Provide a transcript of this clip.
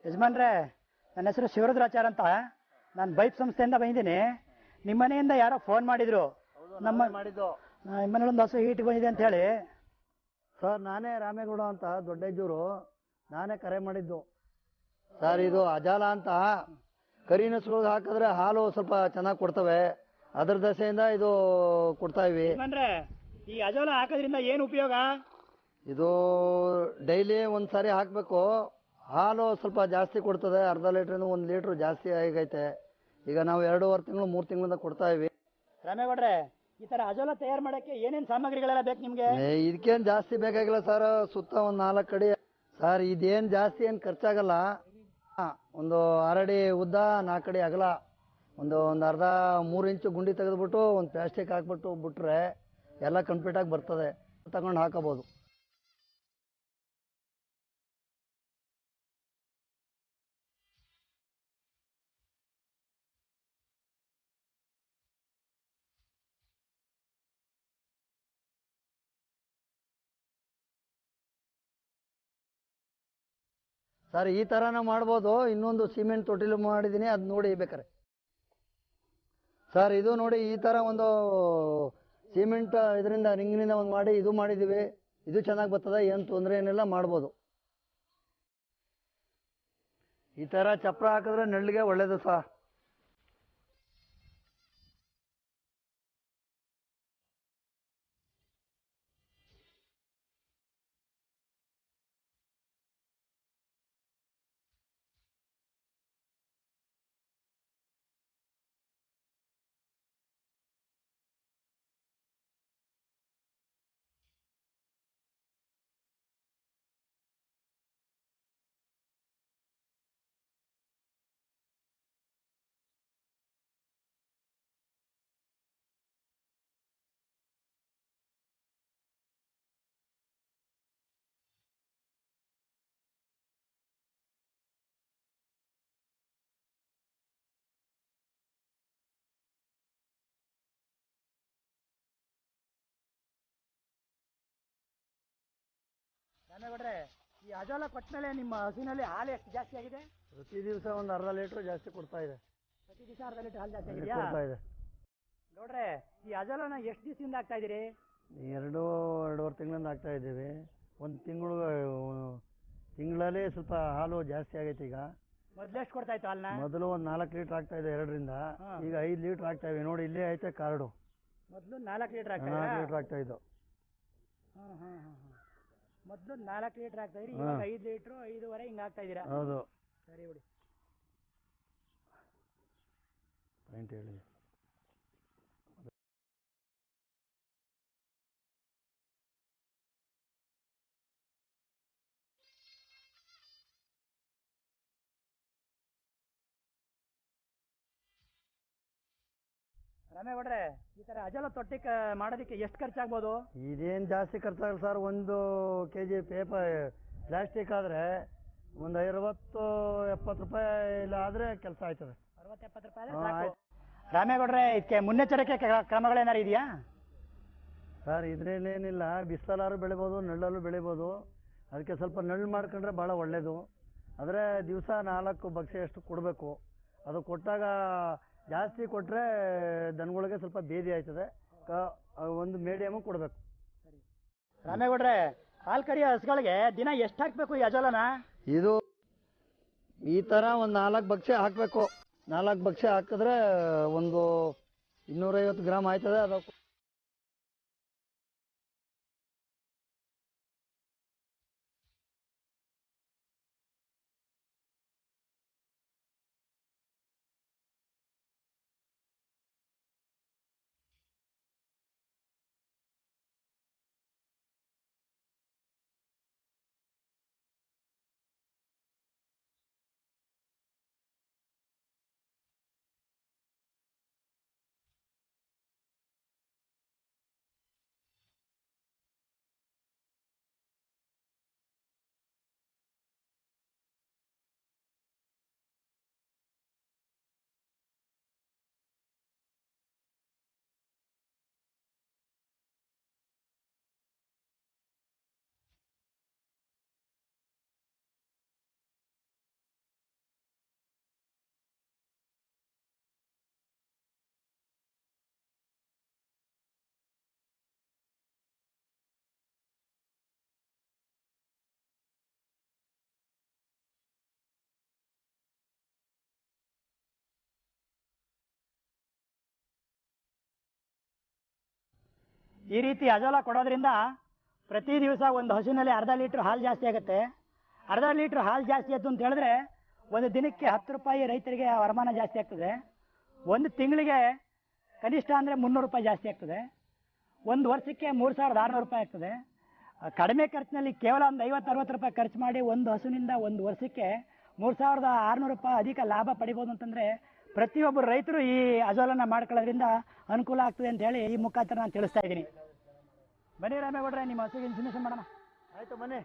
ಯಜಮಾನ್ರೆ, ನನ್ನ ಹೆಸರು ಶಿವರುದ್ರಾಚಾರ್ ಅಂತ. ನಾನು ಬೈಪ್ ಸಂಸ್ಥೆಯಿಂದ ಬಂದಿದ್ದೀನಿ. ನಿಮ್ಮ ಮನೆಯಿಂದ ಯಾರೋ ಫೋನ್ ಮಾಡಿದ್ರು, ನಮ್ಮ ಮನೇಲಿ ಒಂದು ಹಸು ಹೀಟ್ ಬಂದಿದೆ ಅಂತ ಹೇಳಿ. ಸರ್, ನಾನೇ ರಾಮೇಗೌಡ ಅಂತ ದೊಡ್ಡಜ್ಜೂರು. ನಾನೇ ಕರೆ ಮಾಡಿದ್ದು ಸರ್. ಇದು ಅಜಾಲ ಅಂತ ಕರಿನಸುಗಳಿಗೆ ಹಾಕಿದ್ರೆ ಹಾಲು ಸ್ವಲ್ಪ ಚೆನ್ನಾಗಿ ಕೊಡ್ತವೆ. ಅದರ ದಶೆಯಿಂದ ಇದು ಕೊಡ್ತಾ ಇವಿ. ಯಜಮಾನ್ರೆ, ಈ ಅಜೋಲ ಹಾಕೋದ್ರಿಂದ ಏನು ಉಪಯೋಗ? ಇದು ಡೈಲಿ ಒಂದ್ಸಾರಿ ಹಾಕಬೇಕು. ಹಾಲು ಸ್ವಲ್ಪ ಜಾಸ್ತಿ ಕೊಡ್ತದೆ. ಅರ್ಧ ಲೀಟ್ರಿಂದ 1 ಲೀಟ್ರ್ ಜಾಸ್ತಿ ಆಗೈತೆ. ಈಗ ನಾವು 2.5 ತಿಂಗಳು 3 ತಿಂಗಳಿಂದ ಕೊಡ್ತಾ ಇವಿ. ರಾಮೇಗೌಡ್ರೆ, ಈ ತರ ಅಜೋಲ ತಯಾರು ಮಾಡಕ್ಕೆ ಏನೇನು ಸಾಮಗ್ರಿಗಳೆಲ್ಲ ಬೇಕು ನಿಮ್ಗೆ? ಇದಕ್ಕೇನು ಜಾಸ್ತಿ ಬೇಕಾಗಿಲ್ಲ ಸರ್. ಸುತ್ತ ಒಂದು 4 ಅಡಿ ಸರ್. ಇದೇನು ಜಾಸ್ತಿ ಏನು ಖರ್ಚಾಗಲ್ಲ. ಒಂದು 6 ಅಡಿ ಉದ್ದ, 4 ಅಡಿ ಅಗಲ, ಒಂದು ಅರ್ಧ 3 ಇಂಚು ಗುಂಡಿ ತೆಗೆದುಬಿಟ್ಟು ಒಂದು ಪ್ಲಾಸ್ಟಿಕ್ ಹಾಕ್ಬಿಟ್ಟು ಬಿಟ್ರೆ ಎಲ್ಲ ಕಂಪ್ಲೀಟಾಗಿ ಬರ್ತದೆ. ತಗೊಂಡು ಹಾಕೋಬೋದು. ಸರ್, ಈ ಥರನೂ ಮಾಡ್ಬೋದು. ಇನ್ನೊಂದು ಸಿಮೆಂಟ್ ತೊಟ್ಟಿಲು ಮಾಡಿದ್ದೀನಿ, ಅದು ನೋಡಿ ಬೇಕಾರೆ. ಸರ್, ಇದು ನೋಡಿ, ಈ ಥರ ಒಂದು ಸಿಮೆಂಟ್ ಇದರಿಂದ ರಿಂಗ್ನಿಂದ ಒಂದು ಮಾಡಿ ಇದು ಮಾಡಿದ್ದೀವಿ. ಇದು ಚೆನ್ನಾಗಿ ಬರ್ತದೆ, ಏನು ತೊಂದರೆ ಏನಿಲ್ಲ, ಮಾಡ್ಬೋದು. ಈ ಥರ ಚಪ್ರ ಹಾಕಿದ್ರೆ ನೆಳ್ಳಿಗೆ ಒಳ್ಳೇದು ಸರ್. ರಾಮೇಗೌಡ್ರೆ, ಈ ಅಜೋಲ ಕೊಟ್ಮೇಲೆ ನಿಮ್ಮ ಹಸುವಿನಲ್ಲಿ ಹಾಲು ಎಷ್ಟು ಜಾಸ್ತಿ ಆಗಿದೆ? ಪ್ರತಿ ದಿವಸ ಒಂದು ಅರ್ಧ ಲೀಟ್ರ್ ಜಾಸ್ತಿ ಕೊಡ್ತಾ ಇದೆ. ಪ್ರತಿ ದಿವಸ ಅರ್ಧ ಲೀಟರ್ ಹಾಲು ಜಾಸ್ತಿ ಆಗಿದೆಯಾ? ಕೊಡ್ತಾ ಇದೆ. ನೋಡ್ರೆ, ಈ ಅಜೋಲನ ಎಷ್ಟು ದಿವಸದಿಂದ ಆಗ್ತಾ ಇದ್ದೀರಿ? 2.5 ತಿಂಗಳಿಂದ ಆಗ್ತಾ ಇದ್ದೀವಿ. ಒಂದು ತಿಂಗಳಲ್ಲಿ ಸ್ವಲ್ಪ ಹಾಲು ಜಾಸ್ತಿ ಆಗೈತೆ. ಈಗ ಮೊದಲು ಎಷ್ಟು ಕೊಡ್ತಾ ಇತ್ತು ಹಾಲನ್ನ? ಮೊದಲು ಒಂದು 4 ಲೀಟ್ರ್ ಆಗ್ತಾ ಇದೆ 2ರಿಂದ. ಈಗ 5 ಲೀಟ್ರ್ ಆಗ್ತಾ ಇವೆ. ನೋಡಿ, ಇಲ್ಲೇ ಐತೆ ಕಾರ್ಡು. ಮೊದಲು 4 ಲೀಟರ್ ಆಗ್ತಾ 4 ಲೀಟ್ರ್ ಆಗ್ತಾ ಇದ್ದು. ಮೊದಲು 4 ಲೀಟರ್ ಆಗ್ತಾ ಇದ್ರಿ, ಇವಾಗ 5 ಲೀಟ್ರು 5.5 ಹಿಂಗೆ ಆಗ್ತಾ ಇದ್ದೀರಾ? ಹೌದು. ಸರಿ ಬಿಡಿ. ಪಾಯಿಂಟ್ ಹೇಳಿ. ರಾಮೇಗೌಡ್ರೆ, ಈ ತರ ಅಜೋಲ ತೊಟ್ಟಿ ಮಾಡೋದಕ್ಕೆ ಎಷ್ಟು ಖರ್ಚಾಗ್ಬೋದು? ಇದೇನು ಜಾಸ್ತಿ ಖರ್ಚಾಗಲ್ಲ ಸರ್. 1 kg ಪೇಪರ್ ಪ್ಲಾಸ್ಟಿಕ್ ಆದರೆ ಒಂದು 60-70 ರೂಪಾಯಿ ಇಲ್ಲ ಆದರೆ ಕೆಲಸ ಆಯ್ತದೆ. 60-70 ರೂಪಾಯಿ? ರಾಮೇಗೌಡ್ರೆ, ಇದಕ್ಕೆ ಮುನ್ನೆಚ್ಚರಿಕೆ ಕ್ರಮಗಳೇನಾರು ಇದೆಯಾ? ಸರ್, ಇದ್ರೇನೇನಿಲ್ಲ. ಬಿಸಿಲಾರು ಬೆಳಿಬೋದು, ನೆಳ್ಳಲ್ಲೂ ಬೆಳಿಬೋದು. ಅದಕ್ಕೆ ಸ್ವಲ್ಪ ನೆಳ್ಳು ಮಾಡ್ಕೊಂಡ್ರೆ ಭಾಳ ಒಳ್ಳೆಯದು. ಆದರೆ ದಿವಸ 4 ಬಕ್ಸೆಯಷ್ಟು ಕೊಡಬೇಕು. ಅದು ಕೊಟ್ಟಾಗ ಜಾಸ್ತಿ ಕೊಟ್ಟರೆ ದನಗಳಿಗೆ ಸ್ವಲ್ಪ ಬೇದಿ ಆಯ್ತದೆ. ಒಂದು ಮೀಡಿಯಮು ಕೊಡಬೇಕು. ರಾಮೇಗೌಡ್ರೆ, ಹಾಲು ಕರಿಯೋ ಹಸುಗಳಿಗೆ ದಿನ ಎಷ್ಟು ಹಾಕಬೇಕು ಈ ಅಜೋಲನ? ಇದು ಈ ಥರ ಒಂದು 4 ಬಕ್ಸೆ ಹಾಕಬೇಕು. 4 ಬಕ್ಸೆ ಹಾಕಿದ್ರೆ ಒಂದು 250 ಗ್ರಾಮ್ ಆಯ್ತದೆ. ಅದು ಈ ರೀತಿ ಅಜೋಲಾ ಕೊಡೋದ್ರಿಂದ ಪ್ರತಿ ದಿವಸ ಒಂದು ಹಸುವಿನಲ್ಲಿ ಅರ್ಧ ಲೀಟ್ರ್ ಹಾಲು ಜಾಸ್ತಿ ಆಗುತ್ತೆ. ಅರ್ಧ ಲೀಟ್ರ್ ಹಾಲು ಜಾಸ್ತಿ ಆಯಿತು ಅಂತ ಹೇಳಿದ್ರೆ ಒಂದು ದಿನಕ್ಕೆ 10 ರೂಪಾಯಿ ರೈತರಿಗೆ ವರಮಾನ ಜಾಸ್ತಿ ಆಗ್ತದೆ. ಒಂದು ತಿಂಗಳಿಗೆ ಕನಿಷ್ಠ ಅಂದರೆ 300 ರೂಪಾಯಿ ಜಾಸ್ತಿ ಆಗ್ತದೆ. ಒಂದು ವರ್ಷಕ್ಕೆ 3600 ರೂಪಾಯಿ ಆಗ್ತದೆ. ಕಡಿಮೆ ಖರ್ಚಿನಲ್ಲಿ ಕೇವಲ ಒಂದು 50-60 ರೂಪಾಯಿ ಖರ್ಚು ಮಾಡಿ ಒಂದು ಹಸುವಿನಿಂದ ಒಂದು ವರ್ಷಕ್ಕೆ 3600 ರೂಪಾಯಿ ಅಧಿಕ ಲಾಭ ಪಡಿಬೋದು ಅಂತಂದರೆ ಪ್ರತಿಯೊಬ್ಬರು ರೈತರು ಈ ಅಜೋಲನ ಮಾಡ್ಕೊಳ್ಳೋದ್ರಿಂದ ಅನುಕೂಲ ಆಗ್ತದೆ ಅಂತ ಹೇಳಿ ಈ ಮುಖಾಂತರ ನಾನು ತಿಳಿಸ್ತಾ ಇದ್ದೀನಿ. ಬನ್ನಿ ರಾಮೇಗೌಡ್ರೆ, ನಿಮ್ಮ ಹಸುಗೆ ಇನ್ಫಾರ್ಮೇಷನ್ ಮಾಡೋಣ. ಆಯಿತು ಬನ್ನಿ.